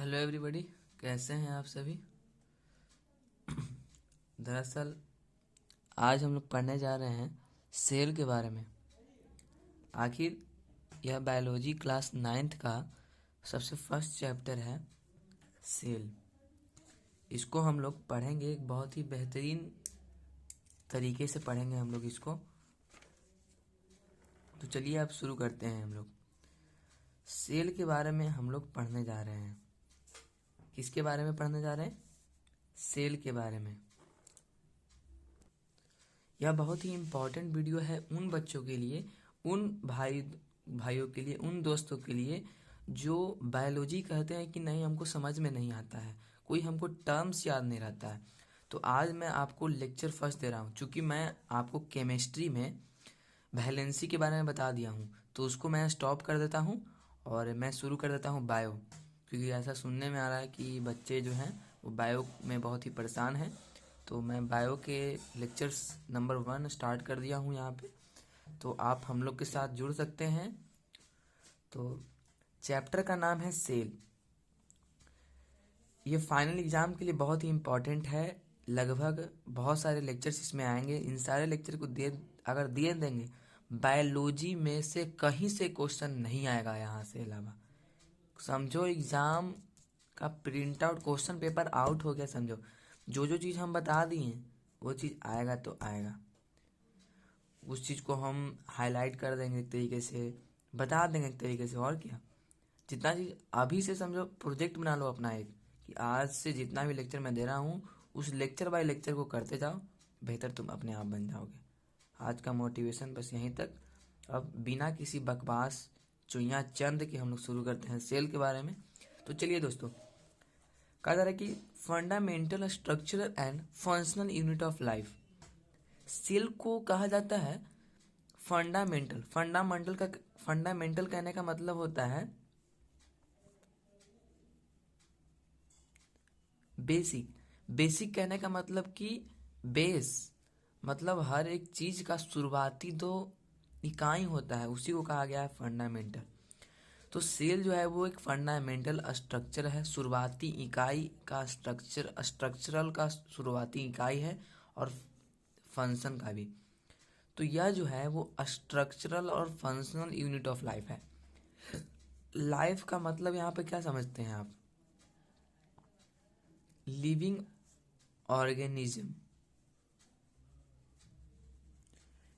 Hello everybody, कैसे हैं आप सभी। दरअसल आज हम लोग पढ़ने जा रहे हैं सेल के बारे में। आखिर यह बायोलॉजी क्लास 9th का सबसे फर्स्ट चैप्टर है सेल। इसको हम लोग पढ़ेंगे, एक बहुत ही बेहतरीन तरीके से पढ़ेंगे हम लोग इसको। तो चलिए अब शुरू करते हैं। हम लोग सेल के बारे में हम लोग पढ़ने जा रहे हैं। किसके बारे में पढ़ने जा रहे हैं? सेल के बारे में। यह बहुत ही इम्पॉर्टेंट वीडियो है उन बच्चों के लिए, उन भाइयों के लिए, उन दोस्तों के लिए जो बायोलॉजी कहते हैं कि नहीं हमको समझ में नहीं आता है, कोई हमको टर्म्स याद नहीं रहता है। तो आज मैं आपको लेक्चर फर्स्ट दे रहा हूँ। चूँकि मैं आपको केमिस्ट्री में वैलेंसी के बारे में बता दिया हूँ, तो उसको मैं स्टॉप कर देता हूँ और मैं शुरू कर देता हूँ बायो। क्योंकि ऐसा सुनने में आ रहा है कि बच्चे जो हैं वो बायो में बहुत ही परेशान हैं। तो मैं बायो के लेक्चर्स नंबर 1 स्टार्ट कर दिया हूँ यहाँ पे। तो आप हम लोग के साथ जुड़ सकते हैं। तो चैप्टर का नाम है सेल। ये फाइनल एग्ज़ाम के लिए बहुत ही इम्पॉर्टेंट है। लगभग बहुत सारे लेक्चर्स इसमें आएंगे। इन सारे लेक्चर को अगर दिए देंगे, बायोलॉजी में से कहीं से क्वेश्चन नहीं आएगा यहाँ से अलावा। समझो एग्ज़ाम का print out, question paper out हो गया समझो। जो जो चीज़ हम बता दिए वो चीज़ आएगा तो आएगा। उस चीज़ को हम हाईलाइट कर देंगे एक तरीके से, बता देंगे एक तरीके से। और क्या, जितना चीज़ अभी से समझो, प्रोजेक्ट बना लो अपना एक, कि आज से जितना भी लेक्चर मैं दे रहा हूँ उस लेक्चर बाय लेक्चर को करते जाओ, बेहतर तुम अपने आप बन जाओगे। आज का मोटिवेशन बस यहीं तक। अब बिना किसी बकवास चुइयाँ चंद के हम लोग शुरू करते हैं सेल के बारे में। तो चलिए दोस्तों, कहा जा रहा है कि fundamental structural and functional unit of life. Cell को कहा जाता है फंडामेंटल। फंडामेंटल कहने का मतलब होता है बेसिक। बेसिक कहने का मतलब कि बेस, मतलब हर एक चीज का शुरुआती जो इकाई होता है उसी को कहा गया है फंडामेंटल। तो सेल जो है वो एक फंडामेंटल स्ट्रक्चर है, शुरुआती इकाई का स्ट्रक्चर, स्ट्रक्चरल का शुरुआती इकाई है, और फंक्शन का भी। तो यह जो है वो स्ट्रक्चरल और फंक्शनल यूनिट ऑफ लाइफ है। लाइफ का मतलब यहाँ पे क्या समझते हैं आप? Living organism.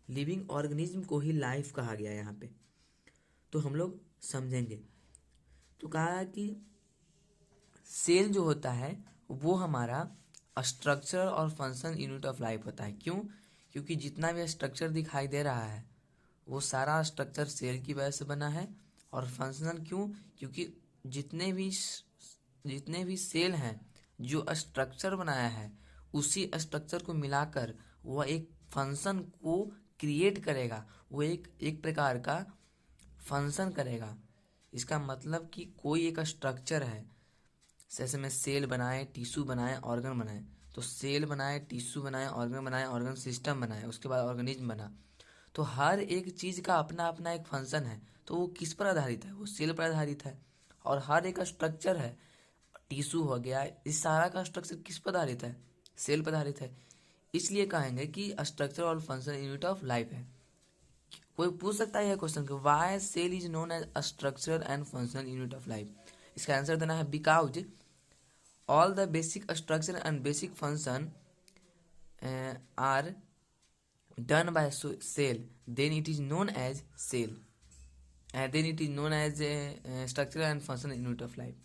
लिविंग ऑर्गेनिज्म को ही लाइफ कहा गया है यहाँ पे। तो हम लोग समझेंगे। तो कहा है कि सेल जो होता है वो हमारा स्ट्रक्चर और फंक्शन यूनिट ऑफ लाइफ होता है। क्यों? क्योंकि जितना भी स्ट्रक्चर दिखाई दे रहा है वो सारा स्ट्रक्चर सेल की वजह से बना है। और फंक्शनल क्यों? क्योंकि जितने भी सेल हैं जो स्ट्रक्चर बनाया है उसी स्ट्रक्चर को मिलाकर वह एक फंक्शन को क्रिएट करेगा। वो एक प्रकार का फंक्शन करेगा। इसका मतलब कि कोई एक स्ट्रक्चर है, जैसे में सेल बनाए, टिश्यू बनाए, ऑर्गन बनाए। तो सेल बनाए, टिश्यू बनाए, ऑर्गन सिस्टम बनाए, उसके बाद ऑर्गेनिज्म बना। तो हर एक चीज़ का अपना अपना एक फंक्शन है। तो वो किस पर आधारित है? वो सेल पर आधारित है। और हर एक स्ट्रक्चर है, टिश्यू हो गया, इस सारा का स्ट्रक्चर किस पर आधारित है? सेल पर आधारित है। इसलिए कहेंगे कि स्ट्रक्चर और फंक्शन यूनिट ऑफ लाइफ है। कोई पूछ सकता है यह क्वेश्चन कि why cell is known as structural and functional unit of life. इसका आंसर देना है because all the basic structure and basic function are done by cell, then it is known as cell, and then it is known as a structural and functional unit of life.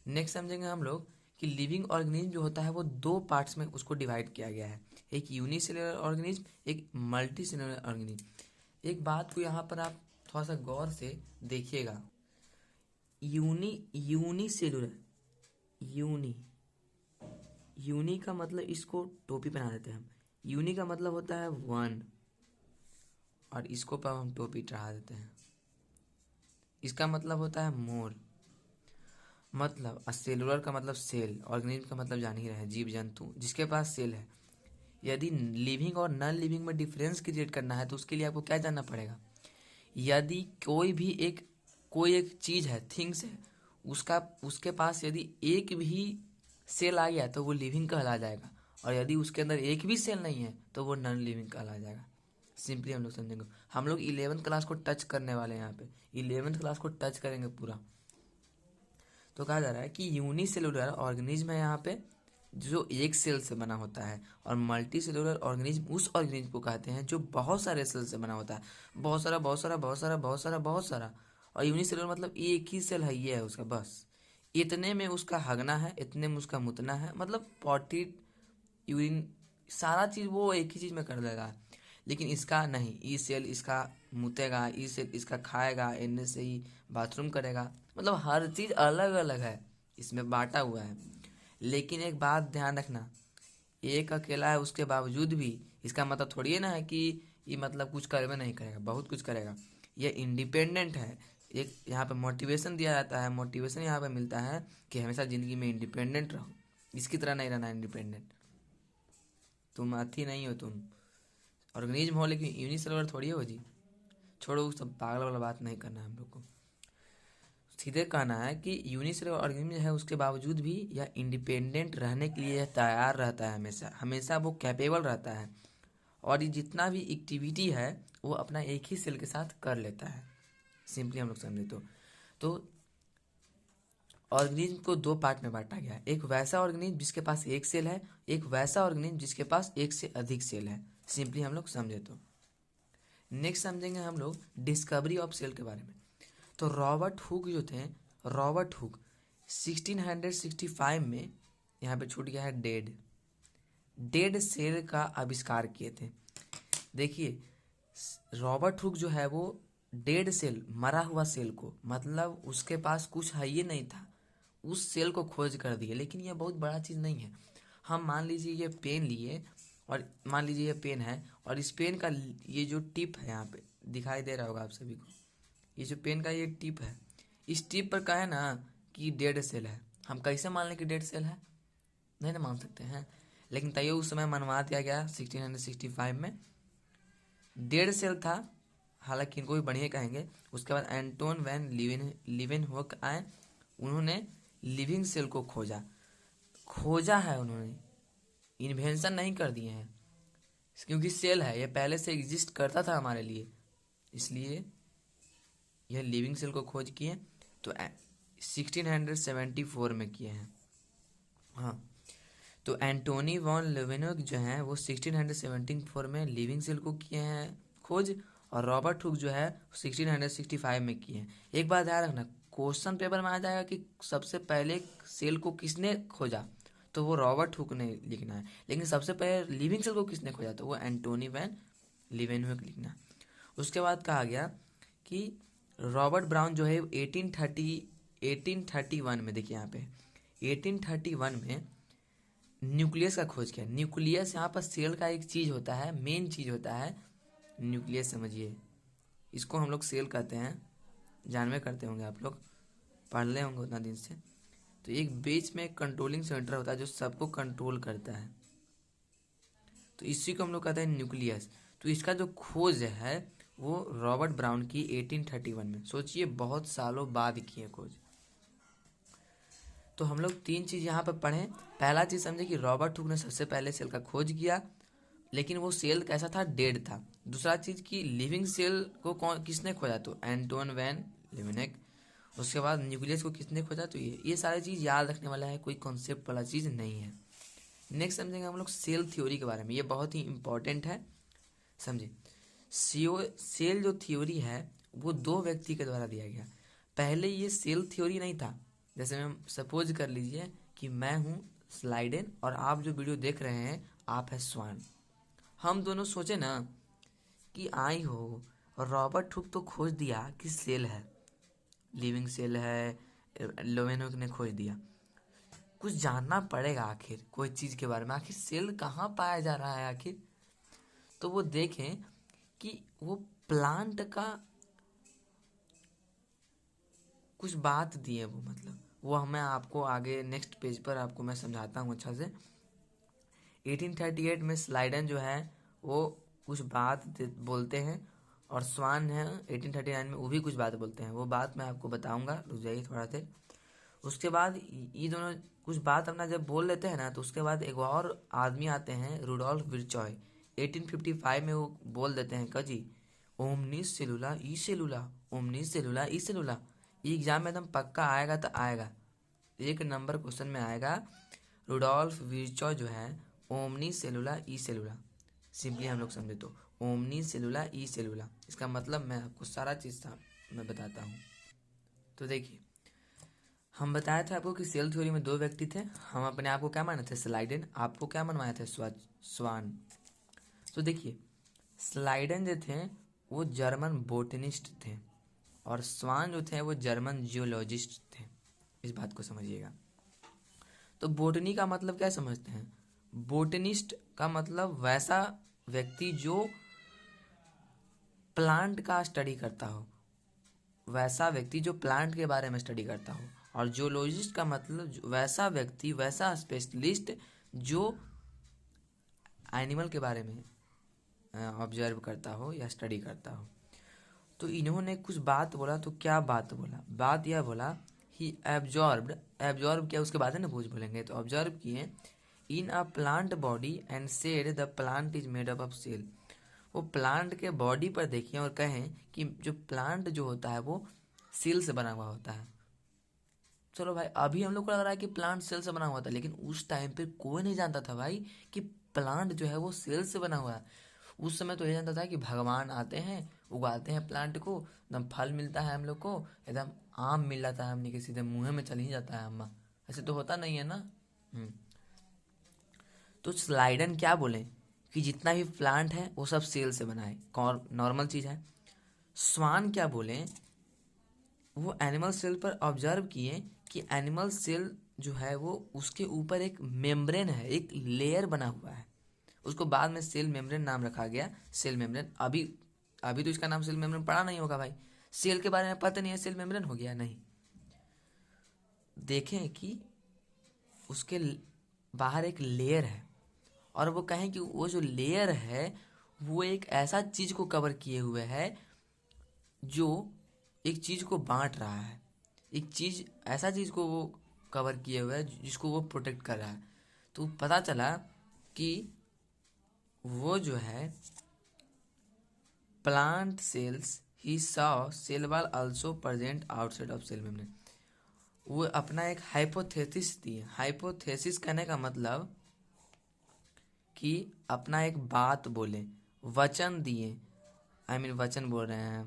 Next समझेंगे हम लोग कि living organism जो होता है वो दो parts में उसको डिवाइड किया गया है। एक यूनिसेलुलर ऑर्गेनिज्म, एक मल्टी सेलुलर ऑर्गेनिज्म। एक बात को यहाँ पर आप थोड़ा सा गौर से देखिएगा। यूनिसेलुलर, यूनी का मतलब, इसको टोपी पहना देते हैं हम। यूनी का मतलब होता है 1, और इसको पर हम टोपी चढ़ा देते हैं। इसका मतलब होता है मोर। मतलब सेलुलर का मतलब सेल, ऑर्गेनिज्म का मतलब जान ही रहे हैं, जीव जंतु जिसके पास सेल है। यदि लिविंग और नॉन लिविंग में डिफरेंस क्रिएट करना है तो उसके लिए आपको क्या जानना पड़ेगा? यदि कोई एक चीज़ है, थिंग्स है, उसके पास यदि एक भी सेल आ गया तो वो लिविंग कहला जाएगा, और यदि उसके अंदर एक भी सेल नहीं है तो वो नॉन लिविंग कहला जाएगा। सिंपली हम लोग समझेंगे। हम लोग 11th क्लास को टच करने वाले हैं, यहाँ पे 11th क्लास को टच करेंगे पूरा। तो कहा जा रहा है कि यूनिसेलुलर ऑर्गेनिज्म है यहाँ पे जो एक सेल से बना होता है, और मल्टी सेलुलर ऑर्गेनिज्म उस ऑर्गेनिज्म को कहते हैं जो बहुत सारे सेल से बना होता है, बहुत सारा बहुत सारा बहुत सारा बहुत सारा बहुत सारा। और यूनिसेलुलर मतलब एक ही सेल है, ये है उसका, बस इतने में उसका हगना है, इतने में उसका मुतना है, मतलब पॉटी यूरिन सारा चीज़ वो एक ही चीज़ में कर देगा। लेकिन इसका नहीं, ई सेल इसका मुतेगा, ई सेल इसका खाएगा, इनमें से ही बाथरूम करेगा, मतलब हर चीज़ अलग अलग है, इसमें बांटा हुआ है। लेकिन एक बात ध्यान रखना, एक अकेला है उसके बावजूद भी इसका मतलब थोड़ी है ना है कि ये मतलब कुछ करवे नहीं करेगा, बहुत कुछ करेगा। ये इंडिपेंडेंट है। एक यहाँ पे मोटिवेशन दिया जाता है, मोटिवेशन यहाँ पे मिलता है कि हमेशा ज़िंदगी में इंडिपेंडेंट रहो, इसकी तरह नहीं रहना इंडिपेंडेंट। तुम अथी नहीं हो, तुम ऑर्गेनिज्म हो लेकिन यूनिसेलुलर थोड़ी हो जी। छोड़ो, उस सब पागल वाला बात नहीं करना है हम लोग को। सीधे कहना है कि यूनिसेलुलर ऑर्गेनिज्म है उसके बावजूद भी यह इंडिपेंडेंट रहने के लिए तैयार रहता है, हमेशा हमेशा वो कैपेबल रहता है, और ये जितना भी एक्टिविटी है वो अपना एक ही सेल के साथ कर लेता है। सिंपली हम लोग समझे तो ऑर्गेनिज्म को दो पार्ट में बांटा गया है। एक वैसा ऑर्गेनिज्म जिसके पास एक सेल है, एक वैसा ऑर्गेनिज्म जिसके पास एक से अधिक सेल है। सिंपली हम लोग समझे तो नेक्स्ट समझेंगे हम लोग डिस्कवरी ऑफ सेल के बारे में। तो रॉबर्ट हुक जो थे, रॉबर्ट हुक 1665 में यहाँ पे छूट गया है डेड सेल का आविष्कार किए थे। देखिए रॉबर्ट हुक जो है वो डेड सेल, मरा हुआ सेल को, मतलब उसके पास कुछ है ये नहीं था, उस सेल को खोज कर दिए। लेकिन ये बहुत बड़ा चीज़ नहीं है। हम मान लीजिए ये पेन लिए, और मान लीजिए ये पेन है, और इस पेन का ये जो टिप है यहाँ पे दिखाई दे रहा होगा आप सभी को, ये जो पेन का ये टिप है, इस टिप पर कहे ना कि डेड सेल है, हम कैसे मान लें कि डेड सेल है? नहीं ना मान सकते हैं। लेकिन तैयो उस समय मनवा दिया गया 1665 में, डेड सेल था, हालांकि इनको भी बढ़िया कहेंगे। उसके बाद एंटोन वैन लीवेनहोक आए, उन्होंने लिविंग सेल को खोजा है उन्होंने, इन्वेंशन नहीं कर दिए हैं, क्योंकि सेल है, ये पहले से एग्जिस्ट करता था हमारे लिए, इसलिए यह लिविंग सेल को खोज किए। तो 1674 में किए हैं। हाँ, तो एंटोनी वॉन लेवेनोक जो हैं वो 1674 में लिविंग सेल को किए हैं खोज, और रॉबर्ट हुक जो है 1665 में किए हैं। एक बात ध्यान रखना, क्वेश्चन पेपर में आ जाएगा कि सबसे पहले सेल को किसने खोजा, तो वो रॉबर्ट हुक ने लिखना है। लेकिन सबसे पहले लिविंग सेल को किसने खोजा, तो वो एंटोनी वैन लीवेनहोक लिखना है। उसके बाद कहा गया कि रॉबर्ट ब्राउन जो है 1831 में, देखिए यहाँ पे 1831 में न्यूक्लियस का खोज किया। न्यूक्लियस यहाँ पर सेल का एक चीज़ होता है, मेन चीज़ होता है न्यूक्लियस, समझिए इसको हम लोग सेल कहते हैं, जानवे करते होंगे आप लोग, पढ़ ले होंगे उतना दिन से। तो एक बीच में एक कंट्रोलिंग सेंटर होता है जो सबको कंट्रोल करता है, तो इसी को हम लोग कहते हैं न्यूक्लियस। तो इसका जो खोज है वो रॉबर्ट ब्राउन की 1831 में, सोचिए बहुत सालों बाद की है खोज। तो हम लोग तीन चीज़ यहाँ पर पढ़ें। पहला चीज़ समझे कि रॉबर्ट हुक ने सबसे पहले सेल का खोज किया, लेकिन वो सेल कैसा था, डेड था। दूसरा चीज़ कि लिविंग सेल को किसने खोजा, तो एंटोन वैन लीवेनहोक। उसके बाद न्यूक्लियस को किसने खोजा, तो ये सारी चीज़ याद रखने वाला है, कोई कॉन्सेप्ट वाला चीज़ नहीं है। नेक्स्ट समझेंगे हम लोग सेल थ्योरी के बारे में, ये बहुत ही इंपॉर्टेंट है, समझे। सेल जो थ्योरी है वो दो व्यक्ति के द्वारा दिया गया। पहले ये सेल थ्योरी नहीं था, जैसे मैं सपोज कर लीजिए कि मैं हूँ स्लाइडेन और आप जो वीडियो देख रहे हैं आप है स्वान। हम दोनों सोचे ना कि आई हो, और रॉबर्ट हुक तो खोज दिया कि सेल है, लिविंग सेल है, लेवेनहोक ने खोज दिया। कुछ जानना पड़ेगा आखिर कोई चीज़ के बारे में, आखिर सेल कहाँ पाया जा रहा है आखिर। तो वो देखें कि वो प्लांट का कुछ बात दिए, वो मतलब वो मैं आपको आगे नेक्स्ट पेज पर आपको मैं समझाता हूँ अच्छा से। 1838 में स्लाइडन जो है वो कुछ बात बोलते हैं, और स्वान है 1839 में वो भी कुछ बात बोलते हैं, वो बात मैं आपको बताऊंगा, रुक जाइए थोड़ा देर। उसके बाद ये दोनों कुछ बात अपना जब बोल लेते हैं ना, तो उसके बाद एक और आदमी आते हैं, रुडोल्फ विर्चॉय। 1855 में वो बोल देते हैं कजी, ओमनिस सेलुला ई सेलुला, ओमनिस सेलुला ई सेलुला। ये एग्जाम में एकदम पक्का आएगा तो आएगा, 1 नंबर क्वेश्चन में आएगा। रुडोल्फ विर्चॉय जो है ओमनी सेलुला ई सेलुला, सिंपली हम लोग समझे तो ओमनी सेलुला ई सेलुला, इसका मतलब मैं आपको सारा चीज़ मैं बताता हूँ। तो देखिए, हम बताए थे आपको कि सेल थ्योरी में 2 व्यक्ति थे। हम अपने आप को क्या माने थे? स्लाइडन। आपको क्या मनवाए थे? स्वान। तो देखिए, स्लाइडन जो थे वो जर्मन बोटनिस्ट थे, और स्वान जो थे वो जर्मन जियोलॉजिस्ट थे। इस बात को समझिएगा। तो बोटनी का मतलब क्या समझते हैं? बोटनिस्ट का मतलब वैसा व्यक्ति जो प्लांट का स्टडी करता हो, वैसा व्यक्ति जो प्लांट के बारे में स्टडी करता हो। और जियोलॉजिस्ट का मतलब वैसा व्यक्ति, वैसा स्पेशलिस्ट जो एनिमल के बारे में ऑब्जर्व करता हो या स्टडी करता हो। तो इन्होंने कुछ बात बोला, तो क्या बात बोला? बात यह बोला, ही एब्जॉर्ब किया, उसके बाद है ना पूछ बोलेंगे, तो ऑब्जर्व किए in a plant body and said the plant is made up of cell. वो प्लांट के बॉडी पर देखिए और कहें कि जो प्लांट जो होता है वो सेल से बना हुआ होता है। चलो भाई, अभी हम लोग को लग रहा है कि प्लांट सेल से बना हुआ था, लेकिन उस टाइम पे कोई नहीं जानता था भाई कि प्लांट जो है वो सेल से बना हुआ है। उस समय तो ये जानता था कि भगवान आते हैं, उगाते हैं प्लांट को, एकदम फल मिलता है हम लोग को, एकदम आम मिल जाता है हमने के सीधे मुंह में चल ही जाता है अम्मा। ऐसे तो होता नहीं है ना। तो स्लाइडन क्या बोले कि जितना भी प्लांट है वो सब सेल से बना है, नॉर्मल चीज़ है। स्वान क्या बोले, वो एनिमल सेल पर ऑब्जर्व किए कि एनिमल सेल जो है वो उसके ऊपर एक मेम्ब्रेन है, एक लेयर बना हुआ है। उसको बाद में सेल मेम्ब्रेन नाम रखा गया, सेल मेम्ब्रेन। अभी अभी तो इसका नाम सेल मेम्ब्रेन पढ़ा नहीं होगा भाई, सेल के बारे में पता नहीं है, सेल मेम्ब्रेन हो गया नहीं। देखें कि उसके बाहर एक लेयर है, और वो कहें कि वो जो लेयर है वो एक ऐसा चीज को कवर किए हुए है जो एक चीज को बांट रहा है, एक चीज, ऐसा चीज को वो कवर किए हुए है जिसको वो प्रोटेक्ट कर रहा है। तो पता चला कि वो जो है प्लांट सेल्स ही so cell wall also present outside of cell membrane. वो अपना एक हाइपोथेसिस दिए। हाइपोथेसिस कहने का मतलब कि अपना एक बात बोले, वचन दिए, वचन बोल रहे हैं,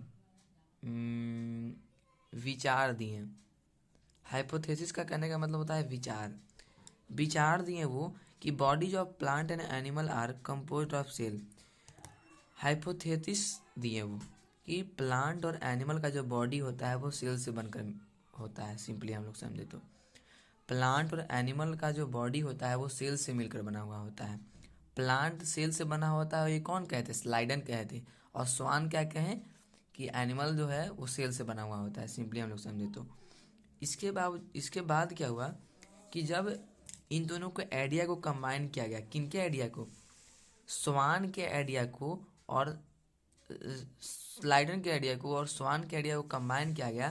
विचार दिए। हाइपोथेसिस का कहने का मतलब होता है विचार। विचार दिए वो कि bodies of plant and animal are composed of cell. Hypothesis दिए वो कि प्लांट और एनिमल का जो बॉडी होता है वो सेल से बनकर होता है। सिंपली हम लोग समझे तो प्लांट और एनिमल का जो बॉडी होता है वो सेल से मिलकर बना हुआ होता है। प्लांट सेल से बना होता है, ये कौन कहते? स्लाइडन कहते। और स्वान क्या कहें कि एनिमल जो है वो सेल से बना हुआ होता है। सिंपली हम लोग समझे तो इसके बाद क्या हुआ कि जब इन दोनों के आइडिया को कंबाइन किया गया, किनके आइडिया को? स्वान के आइडिया को और स्लाइडन के आइडिया को और स्वान के आइडिया को कंबाइन किया गया,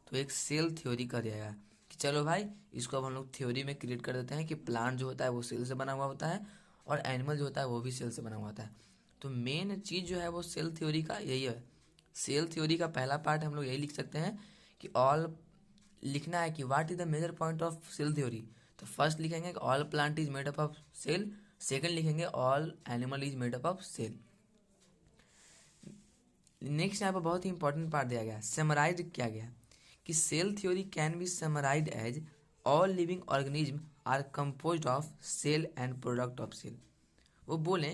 तो एक सेल थ्योरी कर दिया गया कि चलो भाई इसको अब हम लोग थ्योरी में क्रिएट कर देते हैं कि प्लांट जो होता है वो सेल से बना हुआ होता है और एनिमल जो होता है वो भी सेल से बना हुआ होता है। तो मेन चीज़ जो है वो सेल थ्योरी का यही है। सेल थ्योरी का पहला पार्ट हम लोग यही लिख सकते हैं कि ऑल, लिखना है कि what is the major point of cell theory. तो फर्स्ट लिखेंगे कि all plant is made up of cell, second लिखेंगे all animal is made up of cell. Next यहाँ पर बहुत ही इंपॉर्टेंट पार्ट दिया गया, समराइज किया गया कि cell theory can be summarised as all living organism are composed of cell and product of cell. वो बोले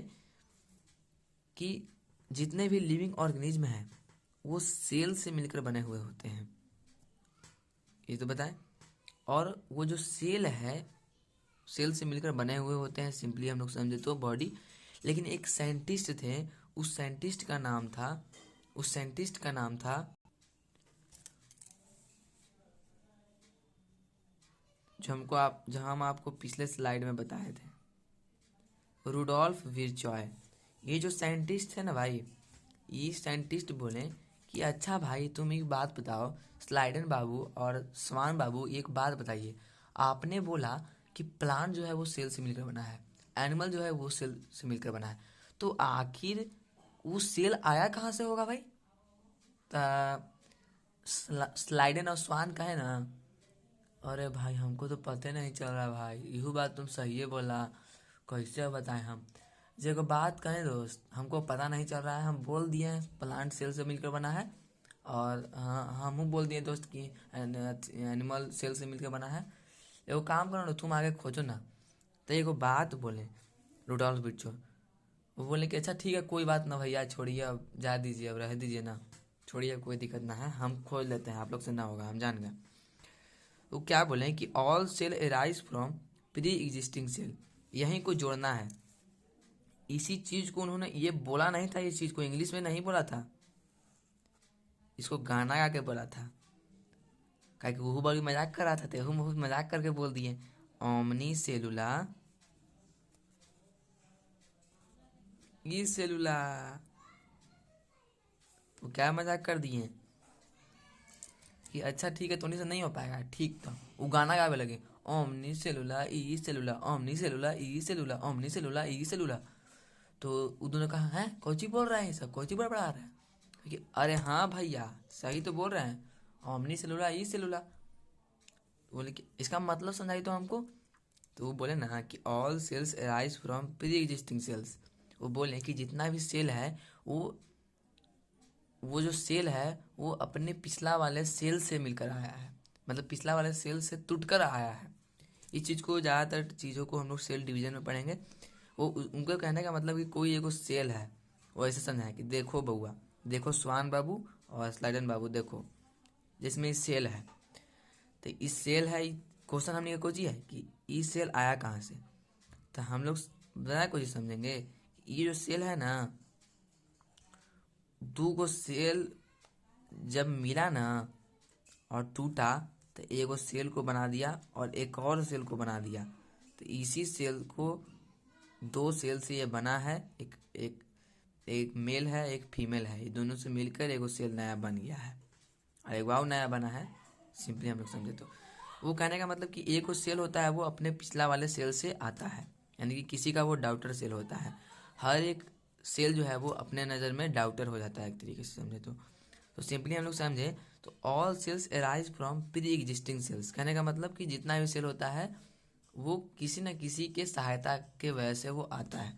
कि जितने भी लिविंग ऑर्गेनिज्म हैं वो सेल से मिलकर बने हुए होते हैं, ये तो बताएं। और वो जो सेल है सेल से मिलकर बने हुए होते हैं, सिंपली हम लोग समझे तो बॉडी। लेकिन एक साइंटिस्ट थे, उस साइंटिस्ट का नाम था जो हम आपको पिछले स्लाइड में बताए थे, रुडोल्फ विर्चॉय। ये जो साइंटिस्ट है ना भाई, ये साइंटिस्ट बोले कि अच्छा भाई तुम एक बात बताओ, स्लाइडन बाबू और स्वान बाबू, एक बात बताइए। आपने बोला कि प्लांट जो है वो सेल से मिलकर बना है, एनिमल जो है वो सेल से मिलकर बना है, तो आखिर वो सेल आया कहाँ से होगा भाई? स्लाइडन और स्वान का है ना। अरे भाई हमको तो पता नहीं चल रहा भाई, यही बात तुम सही है बोला, कैसे बताएं हम। देखो बात कहें दोस्त, हमको पता नहीं चल रहा है, हम बोल दिए हैं प्लांट सेल से मिलकर बना है, और हाँ हम बोल दिए दोस्त कि एनिमल सेल से मिलकर बना है। एगो काम करो ना, तुम आगे खोजो ना। तो एगो बात बोले रुडोल्फ बिच्छू, वो बोले कि अच्छा ठीक है कोई बात ना भैया, छोड़िए अब, जा दीजिए, अब रह दीजिए ना, छोड़िए कोई दिक्कत ना है, हम खोज लेते हैं, आप लोग से ना होगा, हम जान गए। वो क्या बोले कि all cell arise from pre existing cell, यहीं को जोड़ना है। इसी चीज को उन्होंने ये बोला नहीं था, इस चीज को इंग्लिश में नहीं बोला था, इसको गाना गा के बोला था। क्या कि वो बड़ी मजाक कर रहा था, तेहू बहुत मजाक करके बोल दिए ओमनी सेलुला ई सेलुला, वो क्या मजाक कर दिए कि अच्छा ठीक है तोनी से नहीं हो पाएगा, ठीक था। वो गाना गावे लगे ओमनी सेलुला ई सेलुला, ओमनी सेलुला ई सेलुला, ओमनी सेलुला ई सेलुला। तो उन्होंने कहा है कोची बोल रहे हैं सब, कोची बड़बड़ा रहे हैं कि अरे हाँ भैया सही तो बोल रहे हैं, ओमनी सेलुला ई सेलुला। बोले कि इसका मतलब समझाई तो हमको। तो वो बोले ना कि all cells arise from pre existing cells, वो बोले कि जितना भी सेल है वो वो जो सेल है वो अपने पिछला वाले सेल से मिलकर आया है, मतलब पिछला वाले सेल से टूट कर आया है। इस चीज़ को ज़्यादातर चीज़ों को हम लोग सेल डिवीजन में पढ़ेंगे। वो उनका कहने का मतलब कि कोई एगो सेल है, वो ऐसे समझाए कि देखो बउआ, देखो स्वान बाबू और स्लाइडन बाबू, देखो जिसमें इस सेल है, तो इस सेल है, क्वेश्चन हमने को है कि ई सेल आया कहाँ से। तो हम लोग बताया कुछ समझेंगे, ये जो सेल है ना, दो गो सेल जब मिला ना और टूटा, तो एगो सेल को बना दिया और एक और सेल को बना दिया। तो इसी सेल को, दो सेल से ये बना है, एक एक एक मेल है एक फीमेल है, ये दोनों से मिलकर एगो सेल नया बन गया है, और एक वाव नया बना है। सिंपली हम लोग समझे तो वो कहने का मतलब कि एक वो सेल होता है वो अपने पिछला वाले सेल से आता है, यानी कि किसी का वो डाउटर सेल होता है। हर एक सेल जो है वो अपने नज़र में डाउटर हो जाता है एक तरीके से समझे तो सिंपली हम लोग समझे तो all cells arise from pre existing cells, कहने का मतलब कि जितना भी सेल होता है वो किसी न किसी के सहायता के वजह से वो आता है।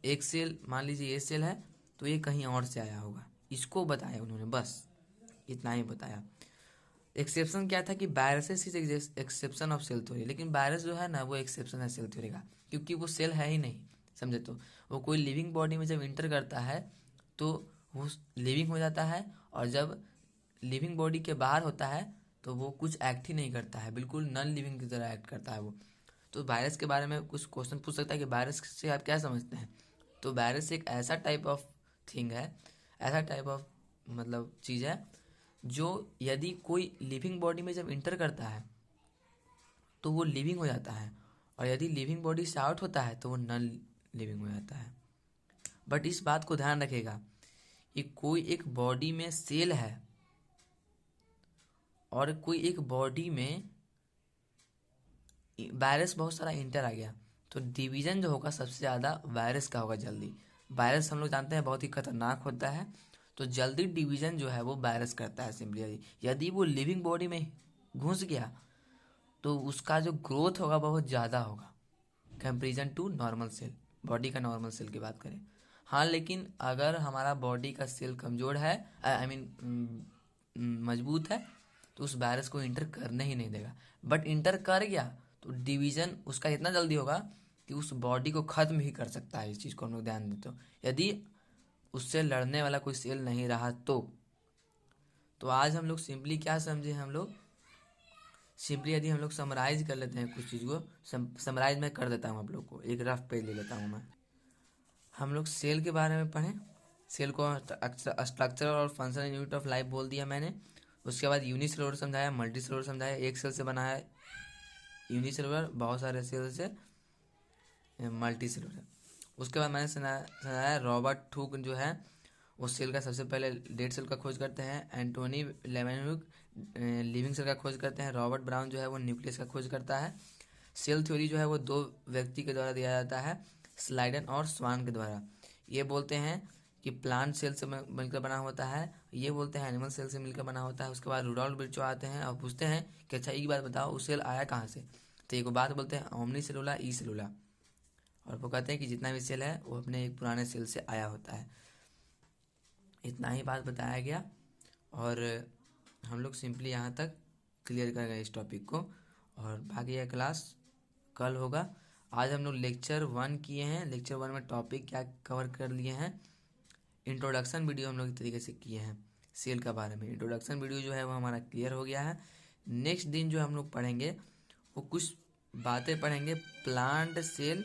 एक सेल मान लीजिए ये सेल है, तो ये कहीं और से आया होगा, इसको बताया उन्होंने, बस इतना ही बताया। एक्सेप्शन क्या था कि viruses is exception of cell theory, लेकिन वायरस जो है ना वो एक्सेप्शन है सेल थ्योरी का, क्योंकि वो सेल है ही नहीं समझे तो। वो कोई लिविंग बॉडी में जब इंटर करता है तो वो लिविंग हो जाता है, और जब लिविंग बॉडी के बाहर होता है तो वो कुछ एक्ट ही नहीं करता है, बिल्कुल नॉन लिविंग की तरह एक्ट करता है वो। तो वायरस के बारे में कुछ क्वेश्चन पूछ सकता है कि वायरस से आप क्या समझते हैं। तो वायरस एक ऐसा टाइप ऑफ थिंग है, ऐसा टाइप ऑफ मतलब चीज़ है, जो यदि कोई लिविंग बॉडी में जब इंटर करता है तो वो लिविंग हो जाता है, और यदि लिविंग बॉडी से आउट होता है तो वो नॉन लिविंग हो जाता है। बट इस बात को ध्यान रखेगा कि कोई एक बॉडी में सेल है और कोई एक बॉडी में वायरस बहुत सारा इंटर आ गया, तो डिवीजन जो होगा सबसे ज़्यादा वायरस का होगा जल्दी। वायरस हम लोग जानते हैं बहुत ही खतरनाक होता है, तो जल्दी डिवीजन जो है वो वायरस करता है सिंपली। यदि वो लिविंग बॉडी में घुस गया तो उसका जो ग्रोथ होगा बहुत ज़्यादा होगा comparison to normal cell, body का नॉर्मल सेल की बात करें। हाँ लेकिन अगर हमारा बॉडी का सेल कमज़ोर है, आई मीन मजबूत है, तो उस वायरस को इंटर करने ही नहीं देगा। बट इंटर कर गया तो डिवीज़न उसका इतना जल्दी होगा कि उस बॉडी को ख़त्म ही कर सकता है। इस चीज़ को हम लोग ध्यान देते हो, यदि उससे लड़ने वाला कोई सेल नहीं रहा तो आज हम लोग सिंपली क्या समझे, हम लोग सिंपली यदि हम लोग समराइज कर लेते हैं कुछ चीज़ को, समराइज मैं कर देता हूँ आप लोग को, एक रफ पेज ले लेता हूँ मैं। हम लोग सेल के बारे में पढ़ें, सेल को स्ट्रक्चर और फंक्शनल यूनिट ऑफ लाइफ बोल दिया मैंने। उसके बाद यूनिसेलुलर समझाया, मल्टी सेलुलर समझाया, एक सेल से बना है यूनिसेलुलर, बहुत सारे सेल से मल्टी सेलुलर। उसके बाद मैंने समझाया रॉबर्ट हुक जो है वो सेल का सबसे पहले डेड सेल का खोज करते हैं। एंटोनी लेवेन्विक लिविंग सेल का खोज करते हैं। रॉबर्ट ब्राउन जो है वो न्यूक्लियस का खोज करता है। सेल थ्योरी जो है वो दो व्यक्ति के द्वारा दिया जाता है, स्लाइडन और स्वान के द्वारा। ये बोलते हैं कि प्लांट सेल से मिलकर बना होता है, ये बोलते हैं एनिमल सेल से मिलकर बना होता है। उसके बाद रुडोल्फ विर्चो आते हैं और पूछते हैं कि अच्छा एक बात बताओ, वो सेल आया कहाँ से? तो एक बात बोलते हैं, ओमनी सेलुला ई सेलुला, और वो कहते हैं कि जितना भी सेल है वो अपने एक पुराने सेल से आया होता है। इतना ही बात बताया गया और हम लोग सिंपली यहाँ तक क्लियर कर गए इस टॉपिक को, और बाकी यह क्लास कल होगा। आज हम लोग लेक्चर 1 किए हैं। लेक्चर 1 में टॉपिक क्या कवर कर लिए हैं, इंट्रोडक्शन वीडियो हम लोग इस तरीके से किए हैं सेल के बारे में। इंट्रोडक्शन वीडियो जो है वो हमारा क्लियर हो गया है। नेक्स्ट दिन जो हम लोग पढ़ेंगे वो कुछ बातें पढ़ेंगे, प्लांट सेल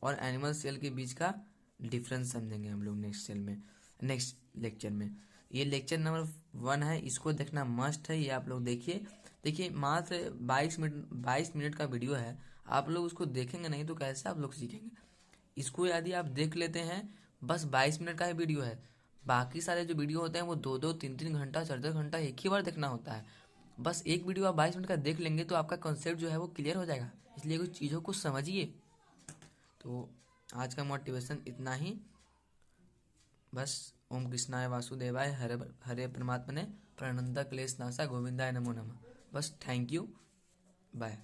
और एनिमल सेल के बीच का डिफरेंस समझेंगे हम लोग नेक्स्ट लेक्चर में। ये लेक्चर नंबर 1 है, इसको देखना मस्ट है। ये आप लोग देखिए मात्र 22 मिनट का वीडियो है। आप लोग उसको देखेंगे नहीं तो कैसे आप लोग सीखेंगे? इसको यदि आप देख लेते हैं, बस 22 मिनट का ही वीडियो है। बाकी सारे जो वीडियो होते हैं वो 2-2, 3-3 घंटा, 4-4 घंटा एक ही बार देखना होता है। बस एक वीडियो आप 22 मिनट का देख लेंगे तो आपका कॉन्सेप्ट जो है वो क्लियर हो जाएगा। इसलिए कुछ चीज़ों को समझिए। तो आज का मोटिवेशन इतना ही। बस ओम कृष्णाय वासुदेवाय हरे हरे परमात्मने प्रणंदा क्लेश नासा गोविंदाय नमो नमः। बस थैंक यू, बाय।